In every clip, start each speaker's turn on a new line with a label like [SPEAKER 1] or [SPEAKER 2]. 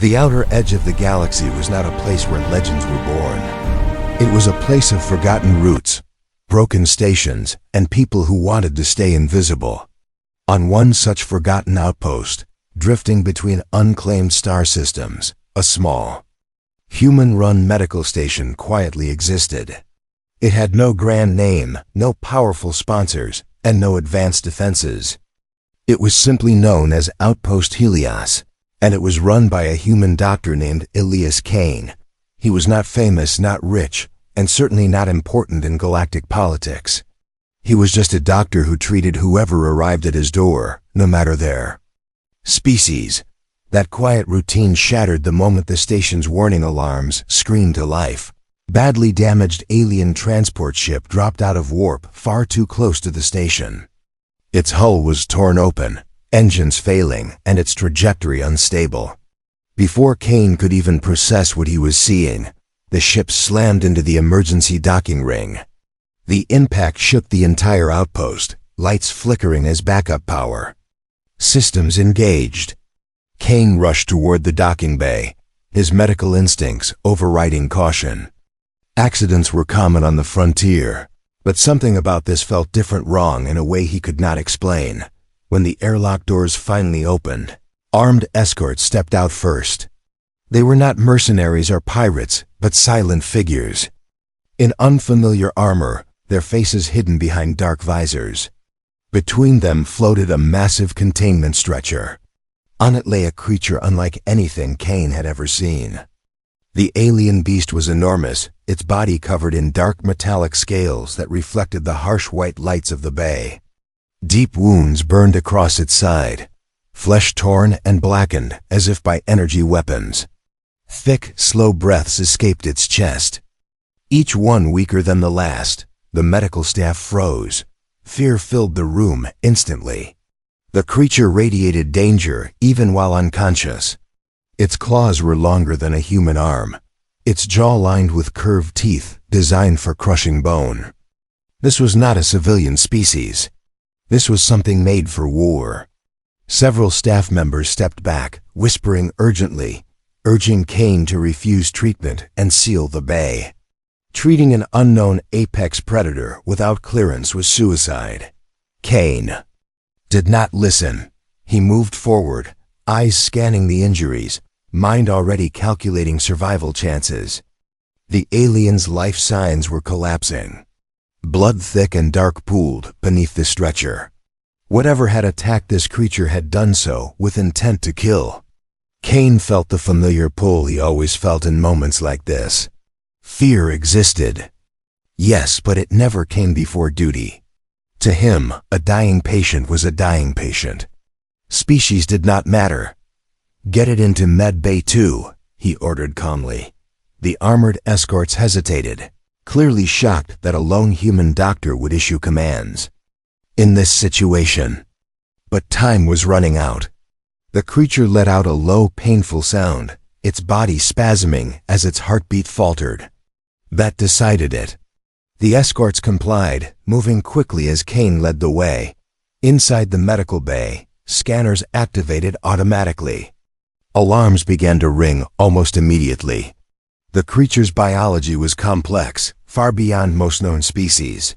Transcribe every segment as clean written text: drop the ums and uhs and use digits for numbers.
[SPEAKER 1] The outer edge of the galaxy was not a place where legends were born. It was a place of forgotten routes, broken stations, and people who wanted to stay invisible. On one such forgotten outpost, drifting between unclaimed star systems, a small, human-run medical station quietly existed. It had no grand name, no powerful sponsors, and no advanced defenses. It was simply known as Outpost Helios, and it was run by a human doctor named Elias Kane. He was not famous, not rich, and certainly not important in galactic politics. He was just a doctor who treated whoever arrived at his door, no matter their species. That quiet routine shattered the moment the station's warning alarms screamed to life. Badly damaged alien transport ship dropped out of warp far too close to the station. Its hull was torn open, engines failing, and its trajectory unstable. Before Kane could even process what he was seeing, the ship slammed into the emergency docking ring. The impact shook the entire outpost, lights flickering as backup power. Systems engaged. Kane rushed toward the docking bay, his medical instincts overriding caution. Accidents were common on the frontier, but something about this felt different, wrong in a way he could not explain. When the airlock doors finally opened, armed escorts stepped out first. They were not mercenaries or pirates, but silent figures. In unfamiliar armor, their faces hidden behind dark visors. Between them floated a massive containment stretcher. On it lay a creature unlike anything Kane had ever seen. The alien beast was enormous, its body covered in dark metallic scales that reflected the harsh white lights of the bay. Deep wounds burned across its side, flesh torn and blackened as if by energy weapons. Thick, slow breaths escaped its chest. Each one weaker than the last, the medical staff froze. Fear filled the room instantly. The creature radiated danger even while unconscious. Its claws were longer than a human arm, its jaw lined with curved teeth designed for crushing bone. This was not a civilian species. This was something made for war. Several staff members stepped back, whispering urgently, urging Kane to refuse treatment and seal the bay. Treating an unknown apex predator without clearance was suicide. Kane did not listen. He moved forward, eyes scanning the injuries, mind already calculating survival chances. The alien's life signs were collapsing. Blood thick and dark pooled beneath the stretcher. Whatever had attacked this creature had done so with intent to kill. Kane felt the familiar pull he always felt in moments like this. Fear existed. Yes, but it never came before duty. To him, a dying patient was a dying patient. Species did not matter. "Get it into Med Bay 2, he ordered calmly. The armored escorts hesitated, clearly shocked that a lone human doctor would issue commands. In this situation. But time was running out. The creature let out a low, painful sound, its body spasming as its heartbeat faltered. That decided it. The escorts complied, moving quickly as Kane led the way. Inside the medical bay, scanners activated automatically. Alarms began to ring almost immediately. The creature's biology was complex, far beyond most known species.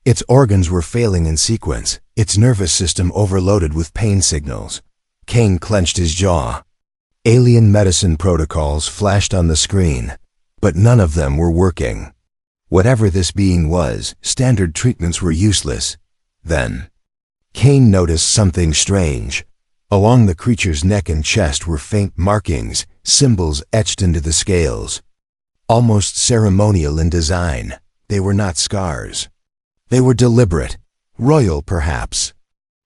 [SPEAKER 1] Its organs were failing in sequence, its nervous system overloaded with pain signals. Kane clenched his jaw. Alien medicine protocols flashed on the screen, but none of them were working. Whatever this being was, standard treatments were useless. Then, Kane noticed something strange. Along the creature's neck and chest were faint markings, symbols etched into the scales. Almost ceremonial in design, they were not scars. They were deliberate, royal perhaps.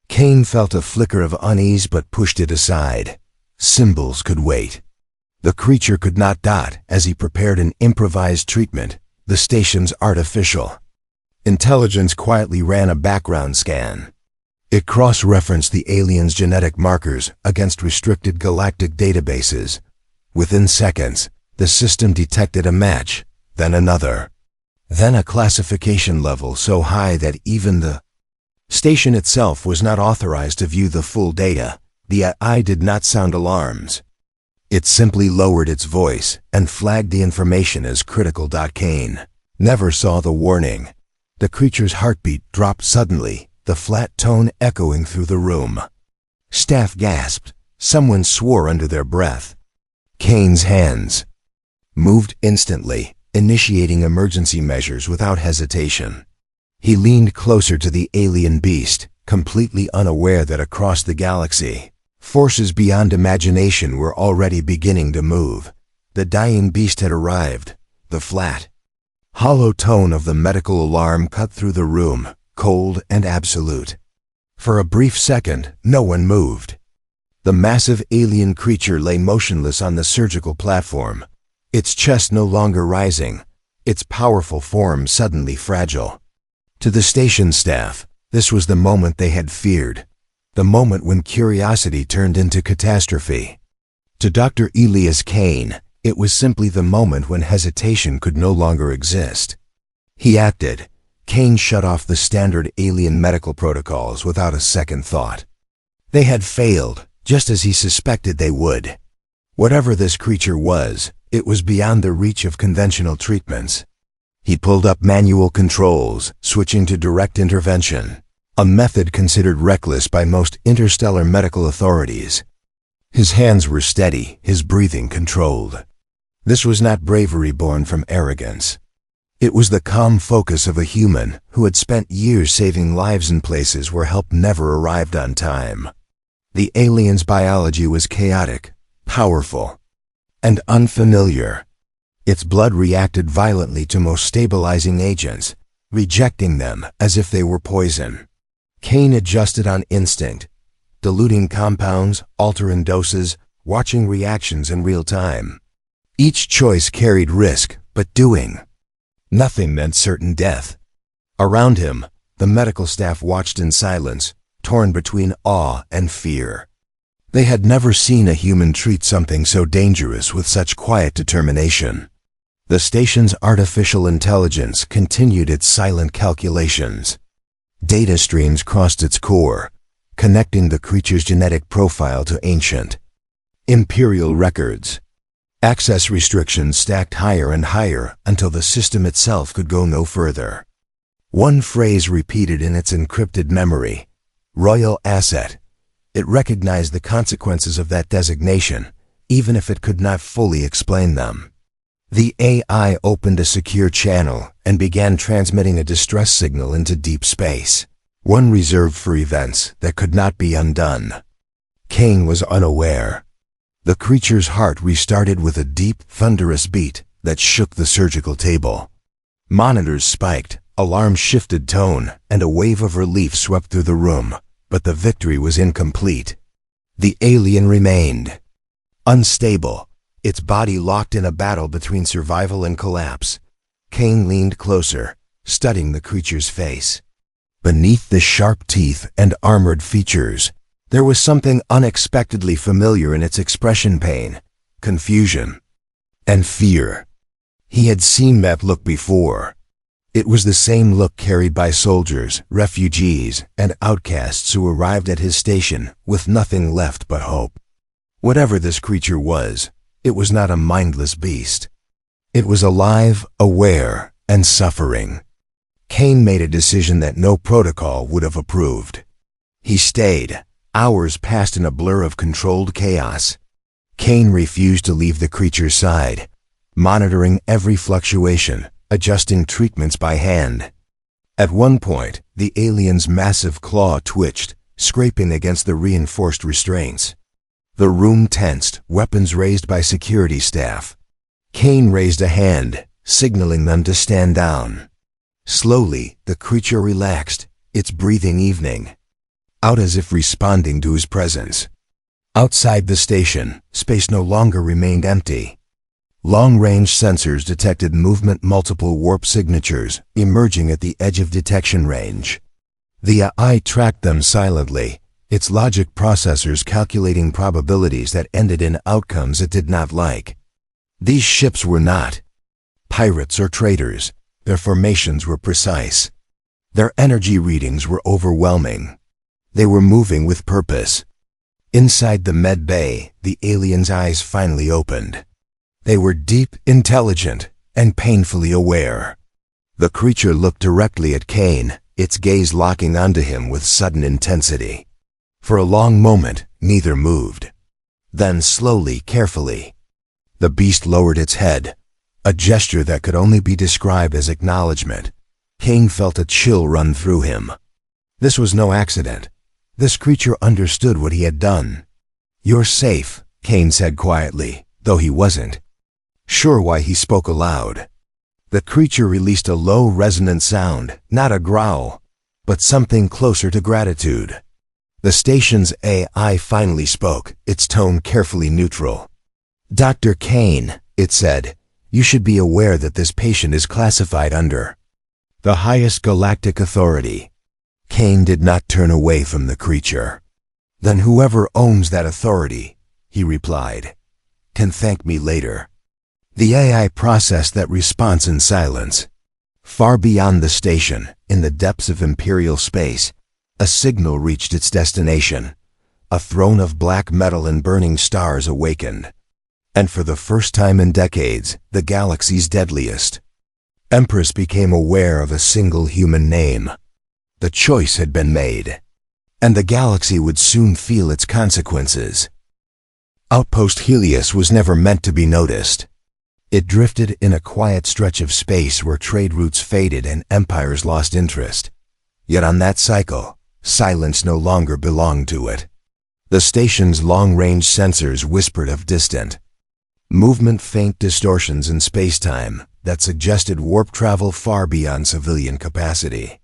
[SPEAKER 1] Kane felt a flicker of unease but pushed it aside. Symbols could wait. The creature could not dot as he prepared an improvised treatment, the station's artificial. Intelligence quietly ran a background scan. It cross-referenced the alien's genetic markers against restricted galactic databases. Within seconds, the system detected a match, then another. Then a classification level so high that even the station itself was not authorized to view the full data. The AI did not sound alarms. It simply lowered its voice and flagged the information as critical. Kane never saw the warning. The creature's heartbeat dropped suddenly, the flat tone echoing through the room. Staff gasped. Someone swore under their breath. Kane's hands moved instantly, initiating emergency measures without hesitation. He leaned closer to the alien beast, completely unaware that across the galaxy, forces beyond imagination were already beginning to move. The dying beast had arrived. The flat, hollow tone of the medical alarm cut through the room, cold and absolute. For a brief second, no one moved. The massive alien creature lay motionless on the surgical platform, its chest no longer rising, its powerful form suddenly fragile. To the station staff, this was the moment they had feared, the moment when curiosity turned into catastrophe. To Dr. Elias Kane, it was simply the moment when hesitation could no longer exist. He acted. Kane shut off the standard alien medical protocols without a second thought. They had failed, just as he suspected they would. Whatever this creature was, it was beyond the reach of conventional treatments. He pulled up manual controls, switching to direct intervention, a method considered reckless by most interstellar medical authorities. His hands were steady, his breathing controlled. This was not bravery born from arrogance. It was the calm focus of a human who had spent years saving lives in places where help never arrived on time. The alien's biology was chaotic, powerful, and unfamiliar. Its blood reacted violently to most stabilizing agents, rejecting them as if they were poison. Kane adjusted on instinct, diluting compounds, altering doses, watching reactions in real time. Each choice carried risk, but doing nothing meant certain death. Around him, the medical staff watched in silence, torn between awe and fear. They had never seen a human treat something so dangerous with such quiet determination. The station's artificial intelligence continued its silent calculations. Data streams crossed its core, connecting the creature's genetic profile to ancient imperial records. Access restrictions stacked higher and higher until the system itself could go no further. One phrase repeated in its encrypted memory: royal asset. It recognized the consequences of that designation, even if it could not fully explain them. The AI opened a secure channel and began transmitting a distress signal into deep space, one reserved for events that could not be undone. Kane was unaware. The creature's heart restarted with a deep, thunderous beat that shook the surgical table. Monitors spiked, alarms shifted tone, and a wave of relief swept through the room. But the victory was incomplete. The alien remained unstable, its body locked in a battle between survival and collapse. Kane leaned closer, studying the creature's face. Beneath the sharp teeth and armored features, there was something unexpectedly familiar in its expression: pain, confusion, and fear. He had seen that look before. It was the same look carried by soldiers, refugees, and outcasts who arrived at his station with nothing left but hope. Whatever this creature was, it was not a mindless beast. It was alive, aware, and suffering. Kane made a decision that no protocol would have approved. He stayed. Hours passed in a blur of controlled chaos. Kane refused to leave the creature's side, monitoring every fluctuation, adjusting treatments by hand. At one point, the alien's massive claw twitched, scraping against the reinforced restraints. The room tensed, weapons raised by security staff. Kane raised a hand, signaling them to stand down. Slowly, the creature relaxed, its breathing evening out as if responding to his presence. Outside the station, space no longer remained empty. Long-range sensors detected movement, multiple warp signatures emerging at the edge of detection range. The AI tracked them silently, its logic processors calculating probabilities that ended in outcomes it did not like. These ships were not pirates or traitors. Their formations were precise. Their energy readings were overwhelming. They were moving with purpose. Inside the med bay, the alien's eyes finally opened. They were deep, intelligent, and painfully aware. The creature looked directly at Kane, its gaze locking onto him with sudden intensity. For a long moment, neither moved. Then slowly, carefully, the beast lowered its head, a gesture that could only be described as acknowledgement. Kane felt a chill run through him. This was no accident. This creature understood what he had done. "You're safe," Kane said quietly, though he wasn't sure why he spoke aloud. The creature released a low, resonant sound, not a growl, but something closer to gratitude. The station's AI finally spoke, its tone carefully neutral. "Dr. Kane," it said, "you should be aware that this patient is classified under the highest galactic authority." Kane did not turn away from the creature. "Then whoever owns that authority," he replied, "can thank me later." The AI processed that response in silence. Far beyond the station, in the depths of Imperial space, a signal reached its destination. A throne of black metal and burning stars awakened. And for the first time in decades, the galaxy's deadliest Empress became aware of a single human name. The choice had been made, and the galaxy would soon feel its consequences. Outpost Helios was never meant to be noticed. It drifted in a quiet stretch of space where trade routes faded and empires lost interest. Yet on that cycle, silence no longer belonged to it. The station's long-range sensors whispered of distant movement, faint distortions in space-time that suggested warp travel far beyond civilian capacity.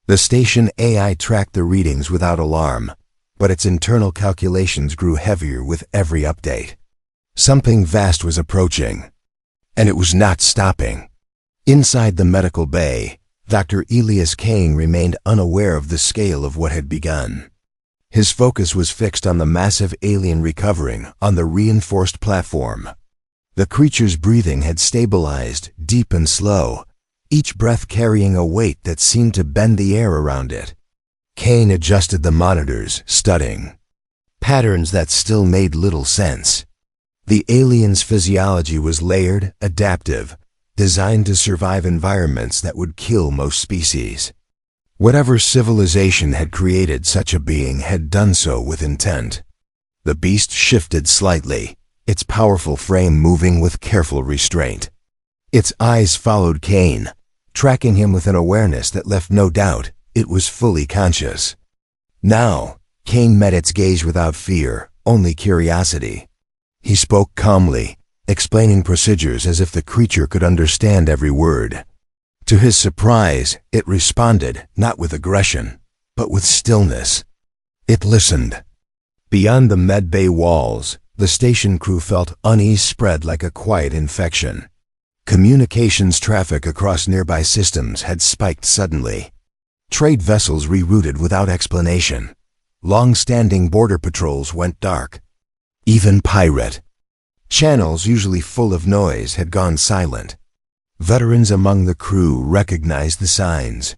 [SPEAKER 1] The station AI tracked the readings without alarm, but its internal calculations grew heavier with every update. Something vast was approaching, and it was not stopping. Inside the medical bay, Dr. Elias Kane remained unaware of the scale of what had begun. His focus was fixed on the massive alien recovering on the reinforced platform. The creature's breathing had stabilized, deep and slow, each breath carrying a weight that seemed to bend the air around it. Kane adjusted the monitors, studying patterns that still made little sense. The alien's physiology was layered, adaptive, designed to survive environments that would kill most species. Whatever civilization had created such a being had done so with intent. The beast shifted slightly, its powerful frame moving with careful restraint. Its eyes followed Kane, tracking him with an awareness that left no doubt it was fully conscious. Now, Kane met its gaze without fear, only curiosity. He spoke calmly, explaining procedures as if the creature could understand every word. To his surprise, it responded, not with aggression, but with stillness. It listened. Beyond the medbay walls, the station crew felt unease spread like a quiet infection. Communications traffic across nearby systems had spiked suddenly. Trade vessels rerouted without explanation. Long-standing border patrols went dark. Even pirate channels, usually full of noise, had gone silent. Veterans among the crew recognized the signs.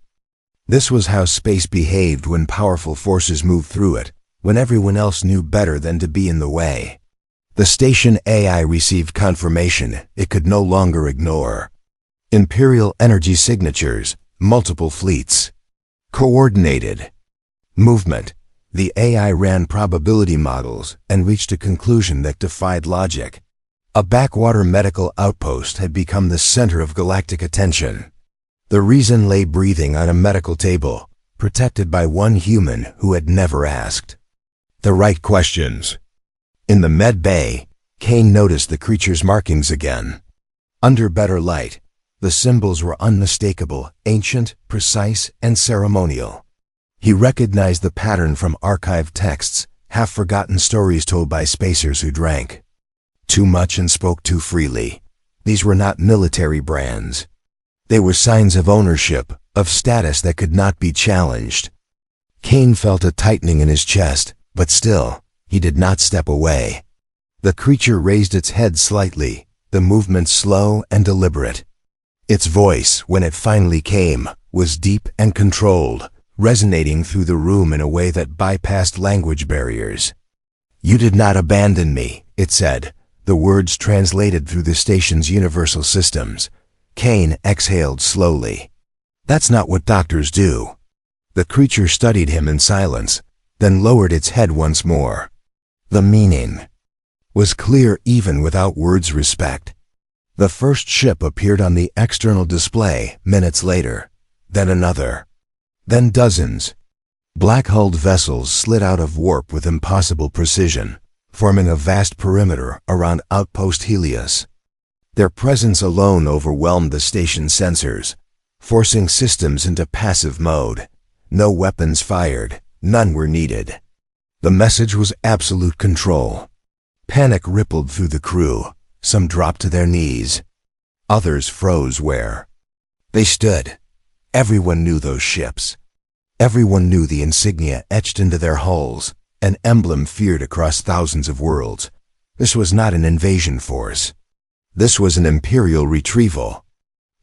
[SPEAKER 1] This was how space behaved when powerful forces moved through it, when everyone else knew better than to be in the way. The station AI received confirmation it could no longer ignore. Imperial energy signatures, multiple fleets, coordinated movement. The AI ran probability models and reached a conclusion that defied logic. A backwater medical outpost had become the center of galactic attention. The reason lay breathing on a medical table, protected by one human who had never asked the right questions. In the med bay, Kane noticed the creature's markings again. Under better light, the symbols were unmistakable, ancient, precise, and ceremonial. He recognized the pattern from archived texts, half-forgotten stories told by spacers who drank too much and spoke too freely. These were not military brands. They were signs of ownership, of status that could not be challenged. Kane felt a tightening in his chest, but still, he did not step away. The creature raised its head slightly, the movement slow and deliberate. Its voice, when it finally came, was deep and controlled, resonating through the room in a way that bypassed language barriers. "You did not abandon me," it said, the words translated through the station's universal systems. Kane exhaled slowly. "That's not what doctors do." The creature studied him in silence, then lowered its head once more. The meaning was clear even without words. Respect. The first ship appeared on the external display minutes later, then another, then dozens. Black-hulled vessels slid out of warp with impossible precision, forming a vast perimeter around Outpost Helios. Their presence alone overwhelmed the station's sensors, forcing systems into passive mode. No weapons fired, none were needed. The message was absolute control. Panic rippled through the crew. Some dropped to their knees. Others froze where they stood. Everyone knew those ships. Everyone knew the insignia etched into their hulls, an emblem feared across thousands of worlds. This was not an invasion force. This was an imperial retrieval.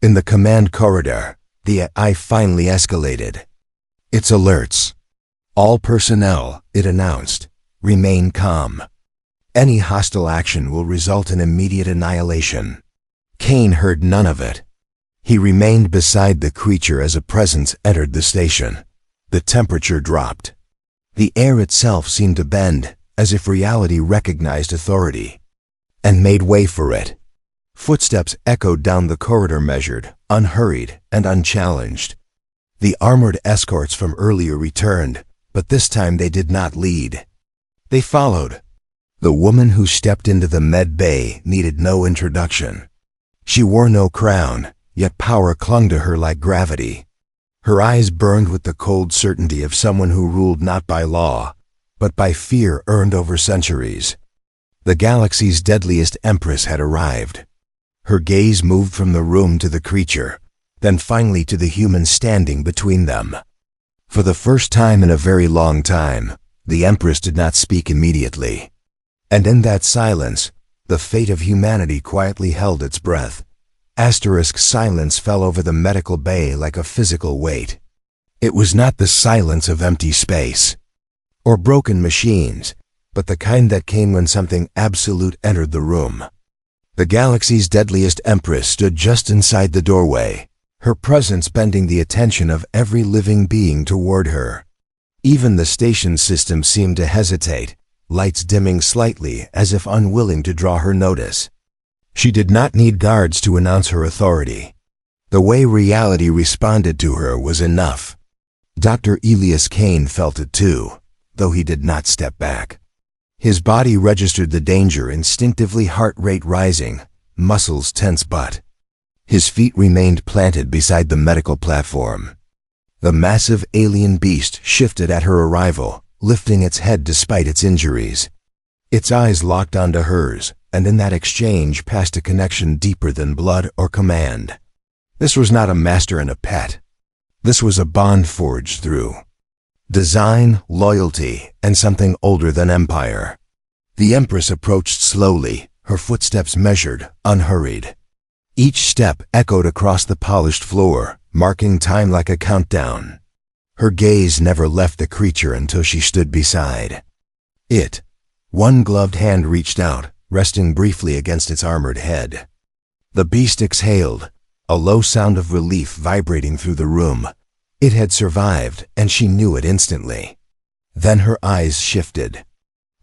[SPEAKER 1] In the command corridor, the AI finally escalated its alerts. "All personnel," it announced, "remain calm. Any hostile action will result in immediate annihilation." Kane heard none of it. He remained beside the creature as a presence entered the station. The temperature dropped. The air itself seemed to bend, as if reality recognized authority and made way for it. Footsteps echoed down the corridor, measured, unhurried, and unchallenged. The armored escorts from earlier returned, but this time they did not lead. They followed. The woman who stepped into the med bay needed no introduction. She wore no crown, yet power clung to her like gravity. Her eyes burned with the cold certainty of someone who ruled not by law, but by fear earned over centuries. The galaxy's deadliest empress had arrived. Her gaze moved from the room to the creature, then finally to the human standing between them. For the first time in a very long time, the empress did not speak immediately. And in that silence, the fate of humanity quietly held its breath. Silence fell over the medical bay like a physical weight. It was not the silence of empty space or broken machines, but the kind that came when something absolute entered the room. The galaxy's deadliest empress stood just inside the doorway, her presence bending the attention of every living being toward her. Even the station system seemed to hesitate, lights dimming slightly as if unwilling to draw her notice. She did not need guards to announce her authority. The way reality responded to her was enough. Dr. Elias Kane felt it too, though he did not step back. His body registered the danger instinctively, heart rate rising, muscles tense, but his feet remained planted beside the medical platform. The massive alien beast shifted at her arrival, lifting its head despite its injuries. Its eyes locked onto hers, and in that exchange passed a connection deeper than blood or command. This was not a master and a pet. This was a bond forged through design, loyalty, and something older than empire. The Empress approached slowly, her footsteps measured, unhurried. Each step echoed across the polished floor, marking time like a countdown. Her gaze never left the creature until she stood beside it. One gloved hand reached out, resting briefly against its armored head. The beast exhaled, a low sound of relief vibrating through the room. It had survived, and she knew it instantly. Then her eyes shifted.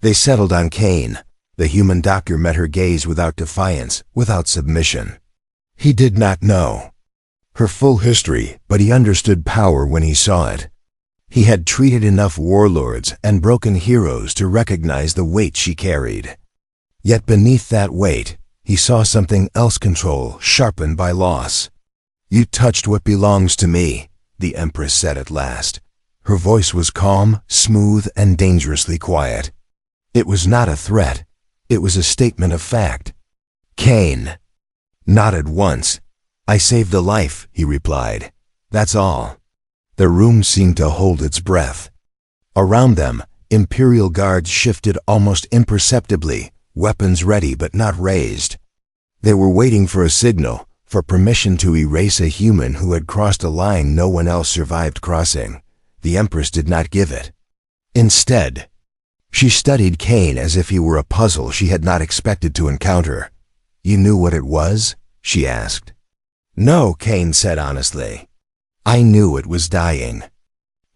[SPEAKER 1] They settled on Kane. The human doctor met her gaze without defiance, without submission. He did not know her full history, but he understood power when he saw it. He had treated enough warlords and broken heroes to recognize the weight she carried. Yet beneath that weight, he saw something else: control, sharpened by loss. "You touched what belongs to me," the Empress said at last. Her voice was calm, smooth, and dangerously quiet. It was not a threat. It was a statement of fact. Kane nodded once. "I saved a life," he replied. "That's all." The room seemed to hold its breath. Around them, Imperial guards shifted almost imperceptibly, weapons ready but not raised. They were waiting for a signal, for permission to erase a human who had crossed a line no one else survived crossing. The Empress did not give it. Instead, She studied Kane as if he were a puzzle she had not expected to encounter. "You knew what it was?" she asked. "No," Kane said honestly. "I knew it was dying."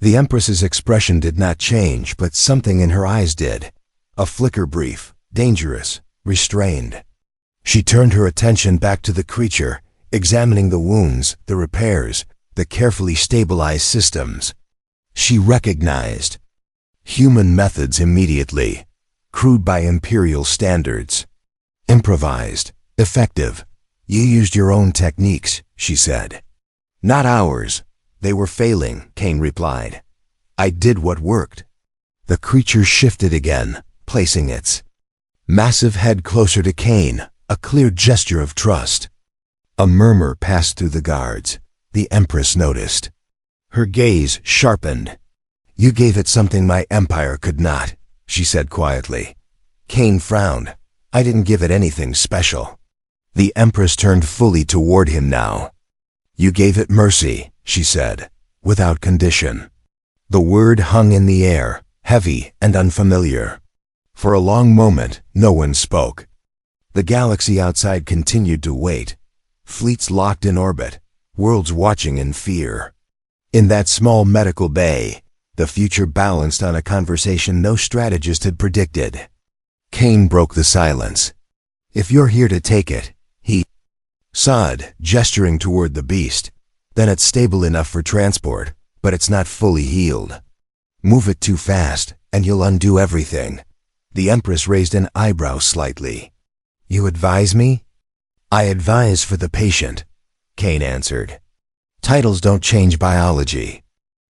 [SPEAKER 1] The Empress's expression did not change, but something in her eyes did. A flicker, brief, dangerous, restrained. She turned her attention back to the creature, examining the wounds, the repairs, the carefully stabilized systems. She recognized human methods immediately, crude by imperial standards. Improvised, effective. "You used your own techniques," she said. "Not ours. They were failing," Kane replied. "I did what worked." The creature shifted again, placing its massive head closer to Kane, a clear gesture of trust. A murmur passed through the guards. The Empress noticed. Her gaze sharpened. "You gave it something my empire could not," she said quietly. Kane frowned. "I didn't give it anything special." The Empress turned fully toward him now. "You gave it mercy," she said, without condition. The word hung in the air, heavy and unfamiliar. For a long moment, no one spoke. The galaxy outside continued to wait. Fleets locked in orbit, worlds watching in fear. In that small medical bay, the future balanced on a conversation no strategist had predicted. Kane broke the silence. "If you're here to take it," he said, gesturing toward the beast, "then it's stable enough for transport, but it's not fully healed. Move it too fast, and you'll undo everything." The Empress raised an eyebrow slightly. "You advise me?" "I advise for the patient," Kane answered. "Titles don't change biology."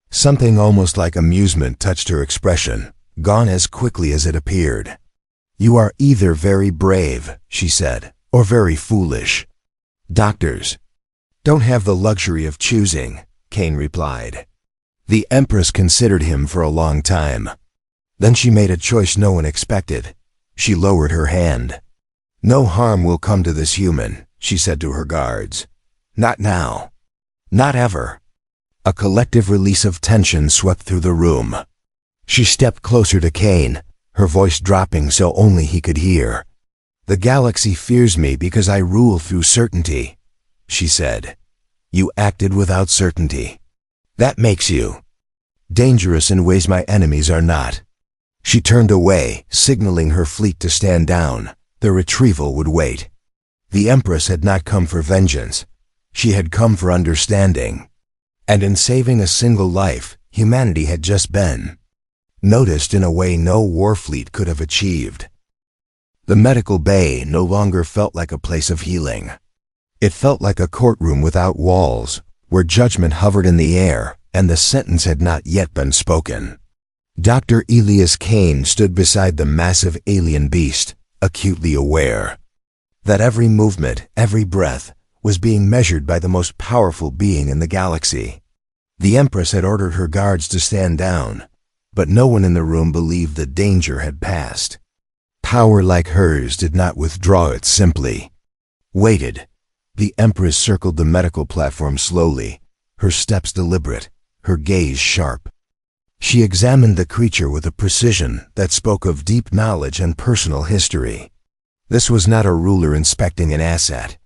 [SPEAKER 1] Something almost like amusement touched her expression, gone as quickly as it appeared. "You are either very brave," she said, "or very foolish. Doctors don't have the luxury of choosing," Kane replied. The Empress considered him for a long time. Then she made a choice no one expected. She lowered her hand. "No harm will come to this human," she said to her guards. "Not now. Not ever." A collective release of tension swept through the room. She stepped closer to Kane, her voice dropping so only he could hear. "The galaxy fears me because I rule through certainty," she said. "You acted without certainty. That makes you dangerous in ways my enemies are not." She turned away, signaling her fleet to stand down. The retrieval would wait. The Empress had not come for vengeance. She had come for understanding. And in saving a single life, humanity had just been noticed in a way no war fleet could have achieved. The medical bay no longer felt like a place of healing. It felt like a courtroom without walls, where judgment hovered in the air and the sentence had not yet been spoken. Dr. Elias Kane stood beside the massive alien beast, acutely aware that every movement, every breath, was being measured by the most powerful being in the galaxy. The Empress had ordered her guards to stand down, but no one in the room believed the danger had passed. Power like hers did not withdraw it simply. Waited. The Empress circled the medical platform slowly, her steps deliberate, her gaze sharp. She examined the creature with a precision that spoke of deep knowledge and personal history. This was not a ruler inspecting an asset.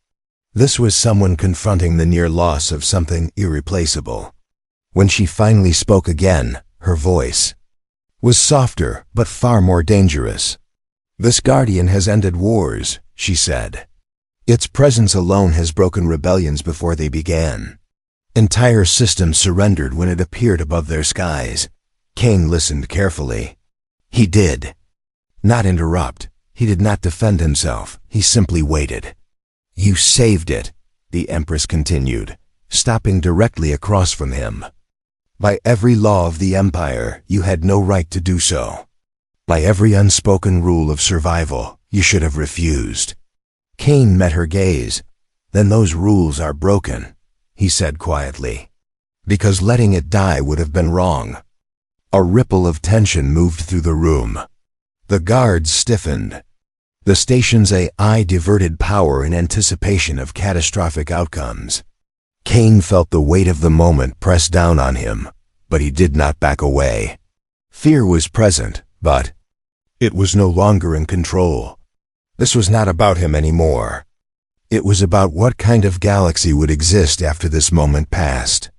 [SPEAKER 1] This was someone confronting the near loss of something irreplaceable. When she finally spoke again, her voice was softer but far more dangerous. "This guardian has ended wars," she said. "Its presence alone has broken rebellions before they began. Entire systems surrendered when it appeared above their skies." Kane listened carefully. He did not interrupt. He did not defend himself. He simply waited. "You saved it," the Empress continued, stopping directly across from him. "By every law of the Empire, you had no right to do so. By every unspoken rule of survival, you should have refused." Kane met her gaze. "Then those rules are broken," he said quietly. "Because letting it die would have been wrong." A ripple of tension moved through the room. The guards stiffened. The station's AI diverted power in anticipation of catastrophic outcomes. Kane felt the weight of the moment press down on him, but he did not back away. Fear was present, but It was no longer in control. This was not about him anymore. It was about what kind of galaxy would exist after this moment passed.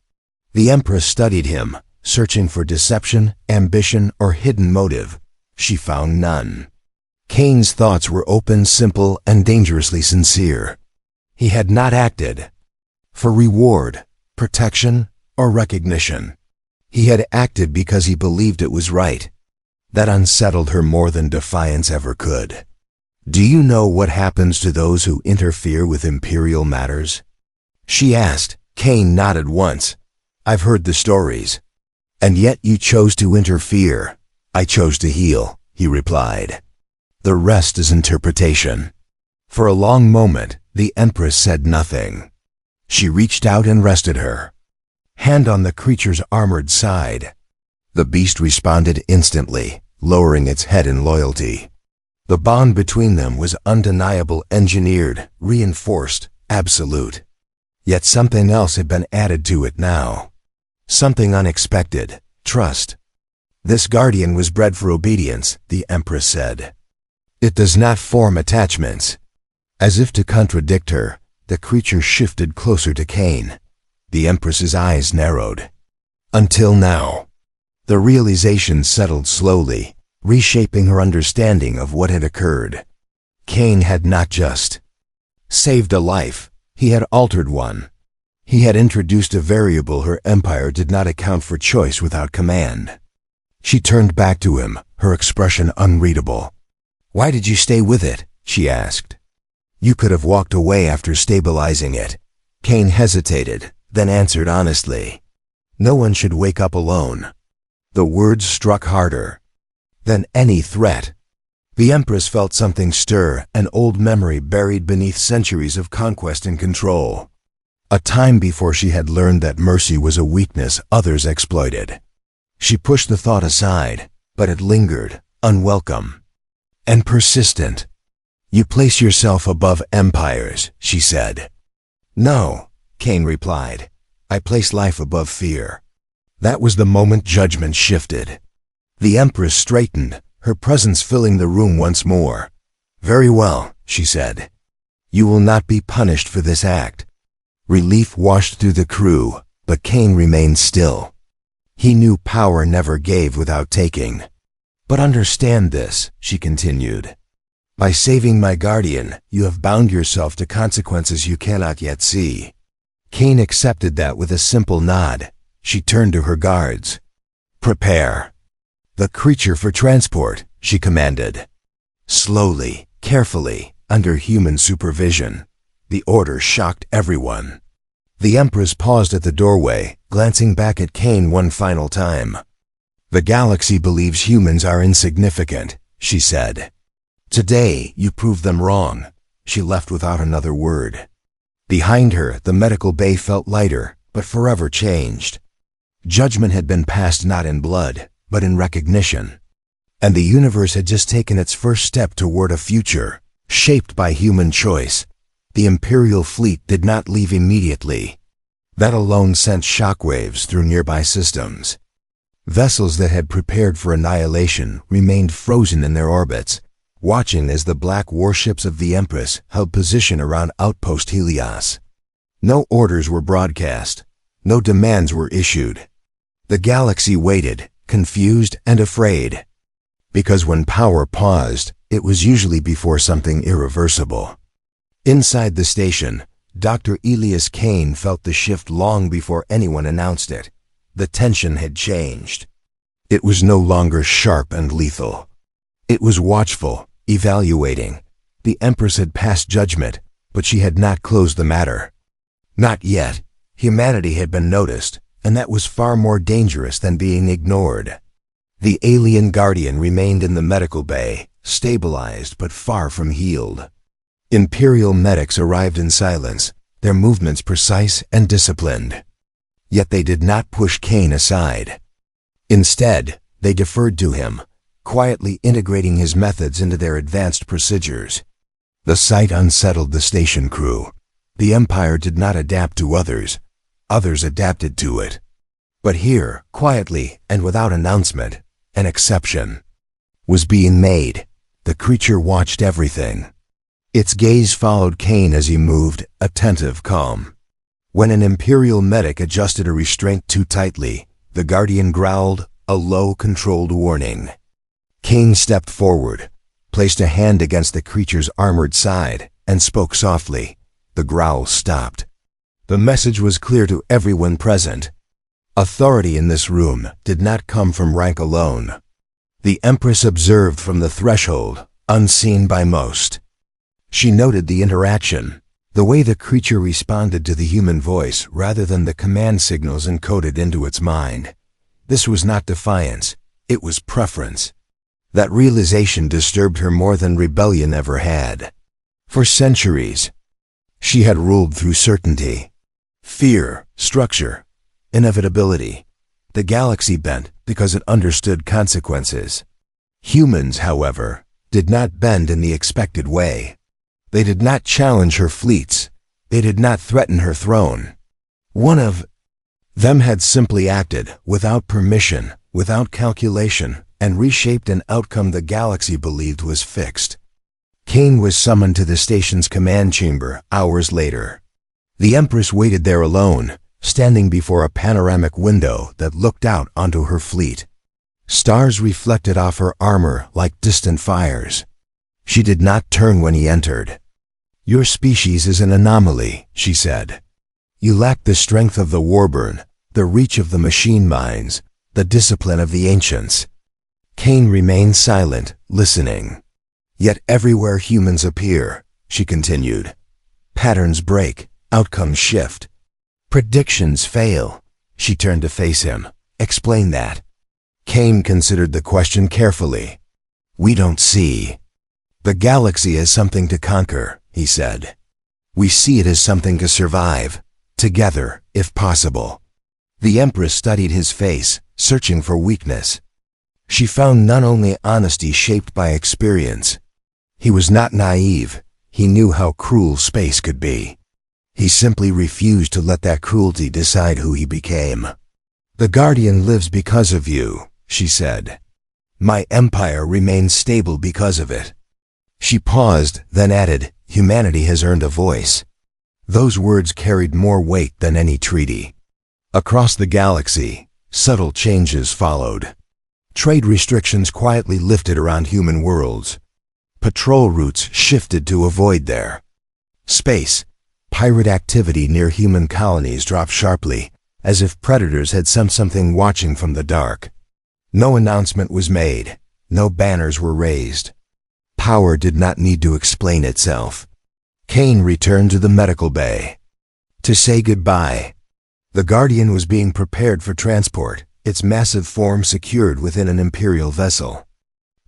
[SPEAKER 1] The Empress studied him, searching for deception, ambition, or hidden motive. She found none. Kane's thoughts were open, simple, and dangerously sincere. He had not acted for reward, protection, or recognition. He had acted because he believed it was right. That unsettled her more than defiance ever could. "Do you know what happens to those who interfere with imperial matters?" she asked. Kane nodded once. "I've heard the stories." "And yet you chose to interfere." "I chose to heal," he replied. "The rest is interpretation." For a long moment, the Empress said nothing. She reached out and rested her hand on the creature's armored side. The beast responded instantly, lowering its head in loyalty. The bond between them was undeniable, engineered, reinforced, absolute. Yet something else had been added to it now. Something unexpected: trust. "This guardian was bred for obedience," the Empress said. "It does not form attachments." As if to contradict her, the creature shifted closer to Kane. The Empress's eyes narrowed. Until now. The realization settled slowly, reshaping her understanding of what had occurred. Kane had not just saved a life, he had altered one. He had introduced a variable her empire did not account for: choice without command. She turned back to him, her expression unreadable. "Why did you stay with it?" she asked. "You could have walked away after stabilizing it." Kane hesitated, then answered honestly. "No one should wake up alone." The words struck harder than any threat. The Empress felt something stir, an old memory buried beneath centuries of conquest and control. A time before she had learned that mercy was a weakness others exploited. She pushed the thought aside, but it lingered, unwelcome and persistent. "You place yourself above empires," she said. "No," Kane replied. "I place life above fear." That was the moment judgment shifted. The Empress straightened, her presence filling the room once more. "Very well," she said. "You will not be punished for this act." Relief washed through the crew, but Kane remained still. He knew power never gave without taking. "But understand this," she continued. "By saving my guardian, you have bound yourself to consequences you cannot yet see." Kane accepted that with a simple nod. She turned to her guards. "Prepare the creature for transport," she commanded. Slowly, carefully, under human supervision. The order shocked everyone. The Empress paused at the doorway, glancing back at Kane one final time. "The galaxy believes humans are insignificant," she said. "Today, you proved them wrong." She left without another word. Behind her, the medical bay felt lighter, but forever changed. Judgment had been passed not in blood, but in recognition. And the universe had just taken its first step toward a future, shaped by human choice. The Imperial fleet did not leave immediately. That alone sent shockwaves through nearby systems. Vessels that had prepared for annihilation remained frozen in their orbits, watching as the black warships of the Empress held position around Outpost Helios. No orders were broadcast. No demands were issued. The galaxy waited, confused and afraid. Because when power paused, it was usually before something irreversible. Inside the station, Dr. Elias Kane felt the shift long before anyone announced it. The tension had changed. It was no longer sharp and lethal. It was watchful, evaluating. The Empress had passed judgment, but she had not closed the matter. Not yet. Humanity had been noticed, and that was far more dangerous than being ignored. The alien guardian remained in the medical bay, stabilized but far from healed. Imperial medics arrived in silence, their movements precise and disciplined. Yet they did not push Kane aside. Instead, they deferred to him, quietly integrating his methods into their advanced procedures. The sight unsettled the station crew. The Empire did not adapt to others. Others adapted to it. But here, quietly and without announcement, an exception. was being made. The creature watched everything. Its gaze followed Kane as he moved, attentive, calm. When an Imperial medic adjusted a restraint too tightly, the Guardian growled, a low, controlled warning. Kane stepped forward, placed a hand against the creature's armored side, and spoke softly. The growl stopped. The message was clear to everyone present. Authority in this room did not come from rank alone. The Empress observed from the threshold, unseen by most. She noted the interaction, the way the creature responded to the human voice rather than the command signals encoded into its mind. This was not defiance, it was preference. That realization disturbed her more than rebellion ever had. For centuries, she had ruled through certainty, fear, structure, inevitability. The galaxy bent because it understood consequences. Humans, however, did not bend in the expected way. They did not challenge her fleets. They did not threaten her throne. One of them had simply acted, without permission, without calculation, and reshaped an outcome the galaxy believed was fixed. Kane was summoned to the station's command chamber hours later. The Empress waited there alone, standing before a panoramic window that looked out onto her fleet. Stars reflected off her armor like distant fires. She did not turn when he entered. "Your species is an anomaly," she said. "You lack the strength of the Warbird, the reach of the machine minds, the discipline of the ancients." Kane remained silent, listening. "Yet everywhere humans appear," she continued. "Patterns break, outcomes shift. Predictions fail." She turned to face him. "Explain that." Kane considered the question carefully. "We don't see. The galaxy as something to conquer," he said. "We see it as something to survive, together, if possible." The Empress studied his face, searching for weakness. She found not only honesty shaped by experience. He was not naive. He knew how cruel space could be. He simply refused to let that cruelty decide who he became. "The Guardian lives because of you," she said. "My empire remains stable because of it." She paused, then added, "Humanity has earned a voice." Those words carried more weight than any treaty. Across the galaxy, subtle changes followed. Trade restrictions quietly lifted around human worlds. Patrol routes shifted to avoid there. Space, pirate activity near human colonies dropped sharply, as if predators had sensed something watching from the dark. No announcement was made. No banners were raised. Power did not need to explain itself. Kane returned to the medical bay to say goodbye. The Guardian was being prepared for transport, its massive form secured within an Imperial vessel.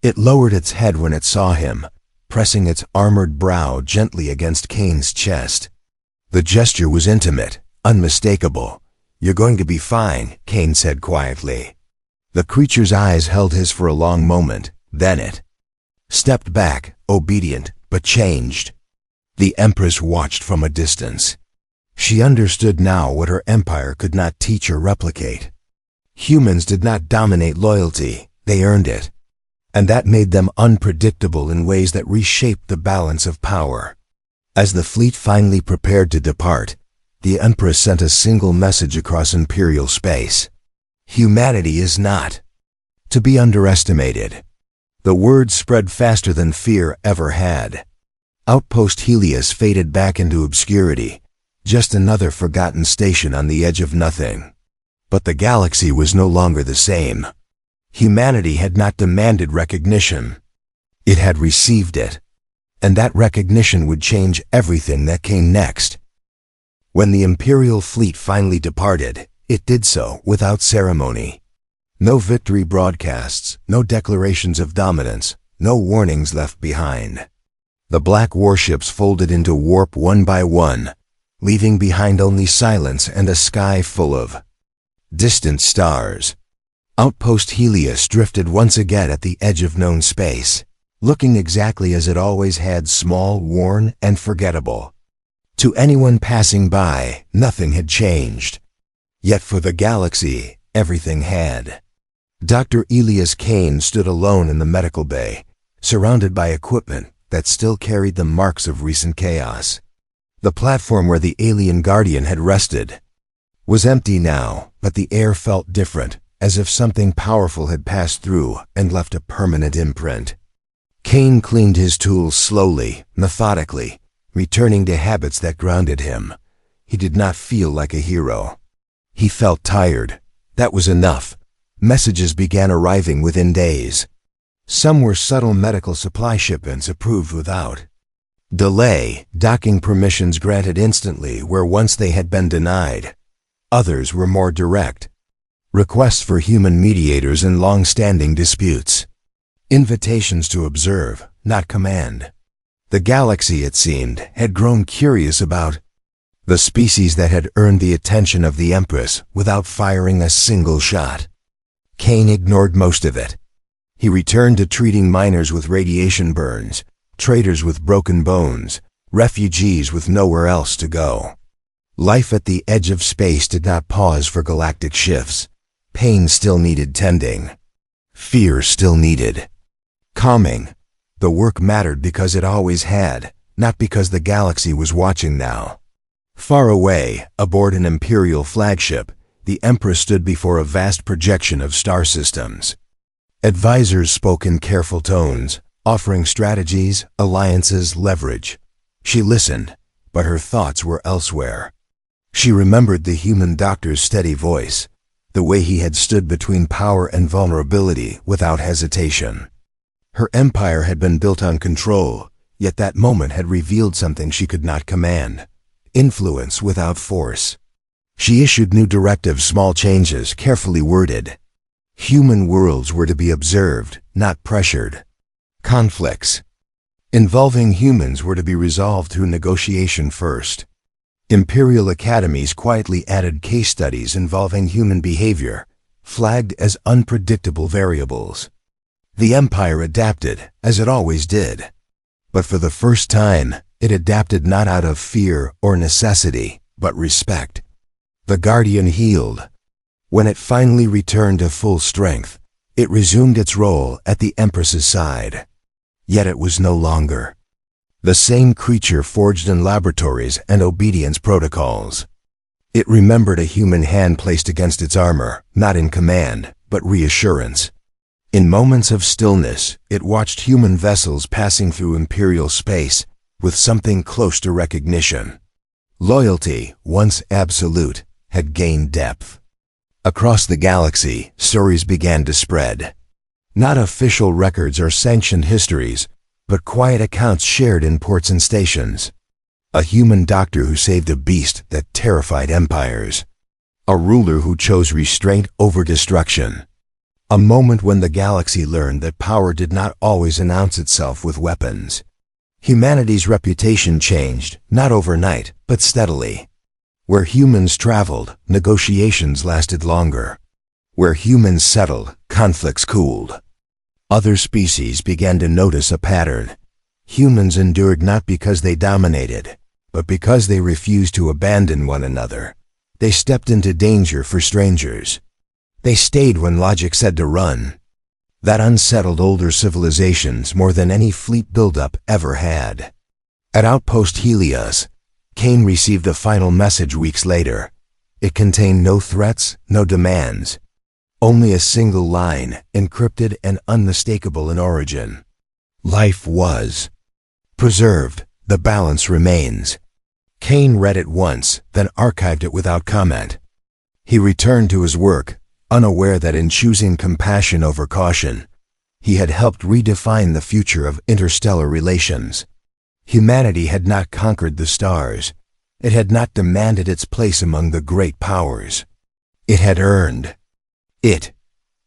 [SPEAKER 1] It lowered its head when it saw him, pressing its armored brow gently against Kane's chest. The gesture was intimate, unmistakable. "You're going to be fine," Kane said quietly. The creature's eyes held his for a long moment, then it stepped back, obedient, but changed. The Empress watched from a distance. She understood now what her empire could not teach or replicate. Humans did not dominate loyalty, they earned it. And that made them unpredictable in ways that reshaped the balance of power. As the fleet finally prepared to depart, the Empress sent a single message across Imperial space. "Humanity is not to be underestimated." The words spread faster than fear ever had. Outpost Helios faded back into obscurity, just another forgotten station on the edge of nothing. But the galaxy was no longer the same. Humanity had not demanded recognition. It had received it. And that recognition would change everything that came next. When the Imperial fleet finally departed, it did so without ceremony. No victory broadcasts, no declarations of dominance, no warnings left behind. The black warships folded into warp one by one, leaving behind only silence and a sky full of distant stars. Outpost Helios drifted once again at the edge of known space, looking exactly as it always had, small, worn, and forgettable. To anyone passing by, nothing had changed. Yet for the galaxy, everything had. Dr. Elias Kane stood alone in the medical bay, surrounded by equipment that still carried the marks of recent chaos. The platform where the alien guardian had rested was empty now, but the air felt different, as if something powerful had passed through and left a permanent imprint. Kane cleaned his tools slowly, methodically, returning to habits that grounded him. He did not feel like a hero. He felt tired. That was enough. Messages began arriving within days. Some were subtle medical supply shipments approved without delay, docking permissions granted instantly where once they had been denied. Others were more direct. Requests for human mediators in long-standing disputes. Invitations to observe, not command. The galaxy, it seemed, had grown curious about the species that had earned the attention of the Empress without firing a single shot. Kane ignored most of it. He returned to treating miners with radiation burns, traders with broken bones, refugees with nowhere else to go. Life at the edge of space did not pause for galactic shifts. Pain still needed tending. Fear still needed calming. The work mattered because it always had, not because the galaxy was watching now. Far away, aboard an Imperial flagship, the Empress stood before a vast projection of star systems. Advisors spoke in careful tones, offering strategies, alliances, leverage. She listened, but her thoughts were elsewhere. She remembered the human doctor's steady voice, the way he had stood between power and vulnerability without hesitation. Her empire had been built on control, yet that moment had revealed something she could not command: influence without force. She issued new directives, small changes, carefully worded. Human worlds were to be observed, not pressured. Conflicts involving humans were to be resolved through negotiation first. Imperial academies quietly added case studies involving human behavior, flagged as unpredictable variables. The Empire adapted, as it always did. But for the first time, it adapted not out of fear or necessity, but respect. The Guardian healed. When it finally returned to full strength, it resumed its role at the Empress's side. Yet it was no longer the same creature forged in laboratories and obedience protocols. It remembered a human hand placed against its armor, not in command, but reassurance. In moments of stillness, it watched human vessels passing through Imperial space with something close to recognition. Loyalty, once absolute, had gained depth. Across the galaxy, stories began to spread. Not official records or sanctioned histories, but quiet accounts shared in ports and stations. A human doctor who saved a beast that terrified empires. A ruler who chose restraint over destruction. A moment when the galaxy learned that power did not always announce itself with weapons. Humanity's reputation changed, not overnight, but steadily. Where humans traveled, negotiations lasted longer. Where humans settled, conflicts cooled. Other species began to notice a pattern. Humans endured not because they dominated, but because they refused to abandon one another. They stepped into danger for strangers. They stayed when logic said to run. That unsettled older civilizations more than any fleet buildup ever had. At Outpost Helios, Kane received a final message weeks later. It contained no threats, no demands. Only a single line, encrypted and unmistakable in origin. Life was preserved. The balance remains. Kane read it once, then archived it without comment. He returned to his work, unaware that in choosing compassion over caution, he had helped redefine the future of interstellar relations. Humanity had not conquered the stars. It had not demanded its place among the great powers. It had earned it.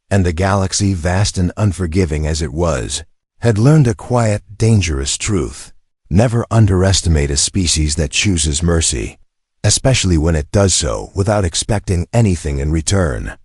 [SPEAKER 1] And the galaxy, vast and unforgiving as it was, had learned a quiet, dangerous truth. Never underestimate a species that chooses mercy, especially when it does so without expecting anything in return.